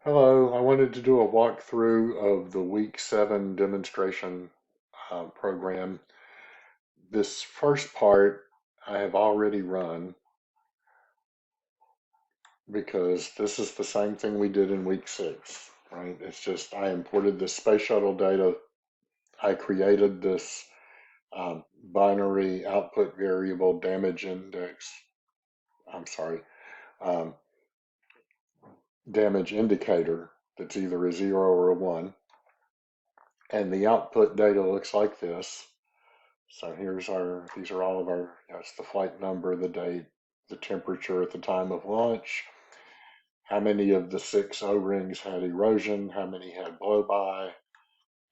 Hello, I wanted to do a walkthrough of the week 7 demonstration program. This first part I have already run because this is the same thing we did in week 6, right? It's just I imported the space shuttle data. I created this binary output variable damage index, I'm sorry, um, damage indicator that's either a 0 or a 1. And the output data looks like this. So these are all of our, that's the flight number, the date, the temperature at the time of launch, how many of the 6 O-rings had erosion, how many had blow-by,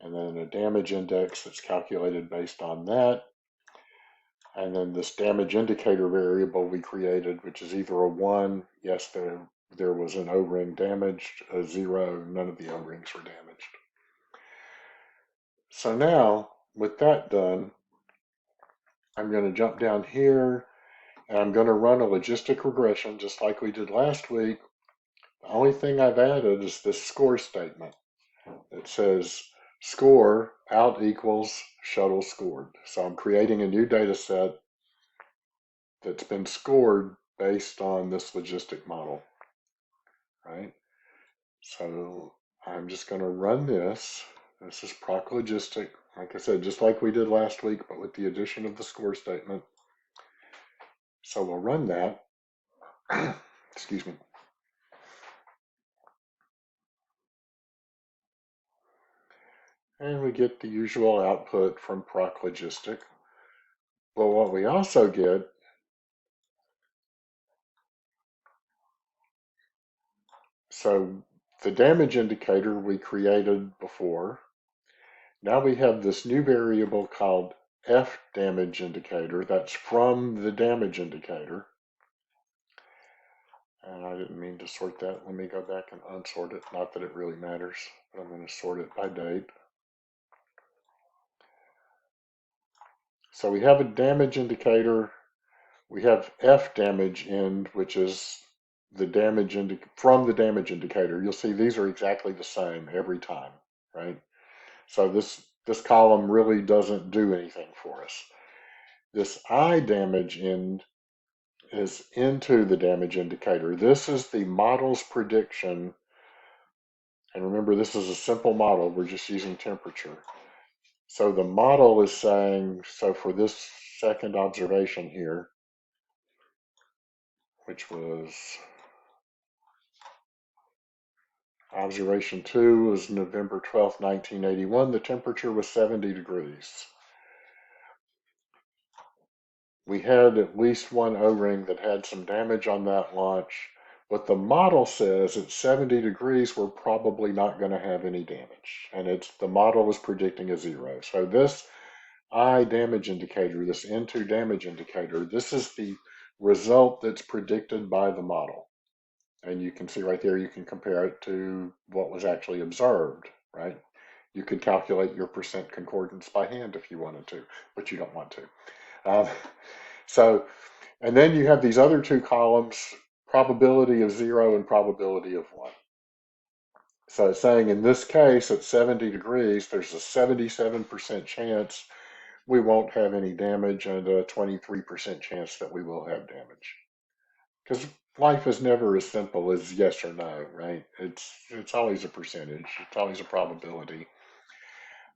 and then a damage index that's calculated based on that. And then this damage indicator variable we created, which is either a 1, yes, there was an O-ring damaged, a 0, none of the O-rings were damaged. So now, with that done, I'm going to jump down here and I'm going to run a logistic regression just like we did last week. The only thing I've added is this score statement. It says score out equals shuttle scored. So I'm creating a new data set that's been scored based on this logistic model, right? So I'm just going to run this. This is proc logistic, like I said, just like we did last week, but with the addition of the score statement. So we'll run that. Excuse me. And we get the usual output from proc logistic. But what we also get, so the damage indicator we created before, now we have this new variable called F damage indicator that's from the damage indicator. And I didn't mean to sort that. Let me go back and unsort it. Not that it really matters, but I'm going to sort it by date. So we have a damage indicator. We have F damage end, which is the damage from the damage indicator. You'll see these are exactly the same every time, right? So this column really doesn't do anything for us. This I damage end is into the damage indicator. This is the model's prediction. And remember, this is a simple model. We're just using temperature. So the model is saying, so for this second observation here, which was observation 2 was November 12th, 1981. The temperature was 70 degrees. We had at least one O-ring that had some damage on that launch. What the model says at 70 degrees, we're probably not going to have any damage. And the model was predicting a 0. So this I damage indicator, this N2 damage indicator, this is the result that's predicted by the model. And you can see right there, you can compare it to what was actually observed, right? You could calculate your percent concordance by hand if you wanted to, but you don't want to. Um, so, and then you have these other two columns, probability of 0 and probability of 1. So it's saying in this case, at 70 degrees, there's a 77% chance we won't have any damage and a 23% chance that we will have damage. Because life is never as simple as yes or no, right? It's always a percentage. It's always a probability.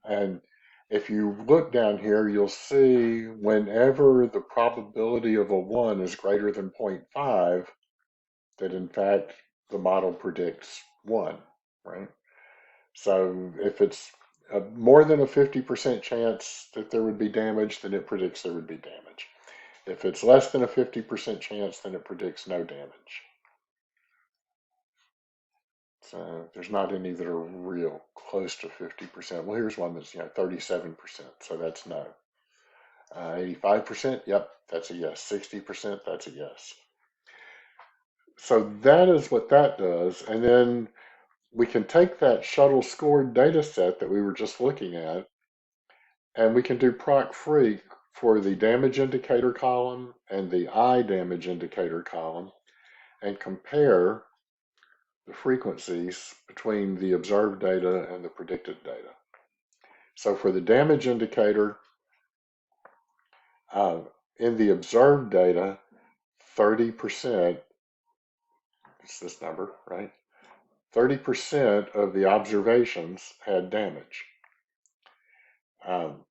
And if you look down here, you'll see whenever the probability of a 1 is greater than 0.5, that in fact the model predicts 1, right? So if it's more than a 50% chance that there would be damage, then it predicts there would be damage. If it's less than a 50% chance, then it predicts no damage. So there's not any that are real close to 50%. Well, here's one that's 37%, so that's no. 85%, yep, that's a yes. 60%, that's a yes. So that is what that does. And then we can take that shuttle scored data set that we were just looking at, and we can do proc freq for the damage indicator column and the I damage indicator column and compare the frequencies between the observed data and the predicted data. So for the damage indicator, uh, in the observed data, 30%, it's this number, right? 30% of the observations had damage. Um,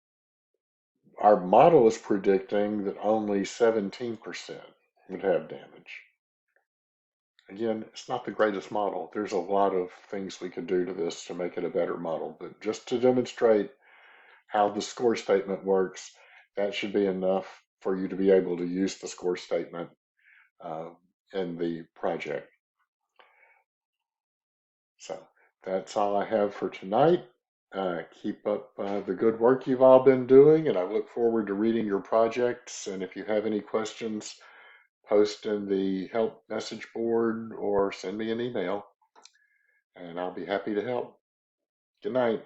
our model is predicting that only 17% would have damage. Again, it's not the greatest model. There's a lot of things we could do to this to make it a better model, but just to demonstrate how the score statement works, that should be enough for you to be able to use the score statement uh, in the project. So that's all I have for tonight. Keep up the good work you've all been doing, and I look forward to reading your projects. And if you have any questions, post in the help message board or send me an email, and I'll be happy to help. Good night.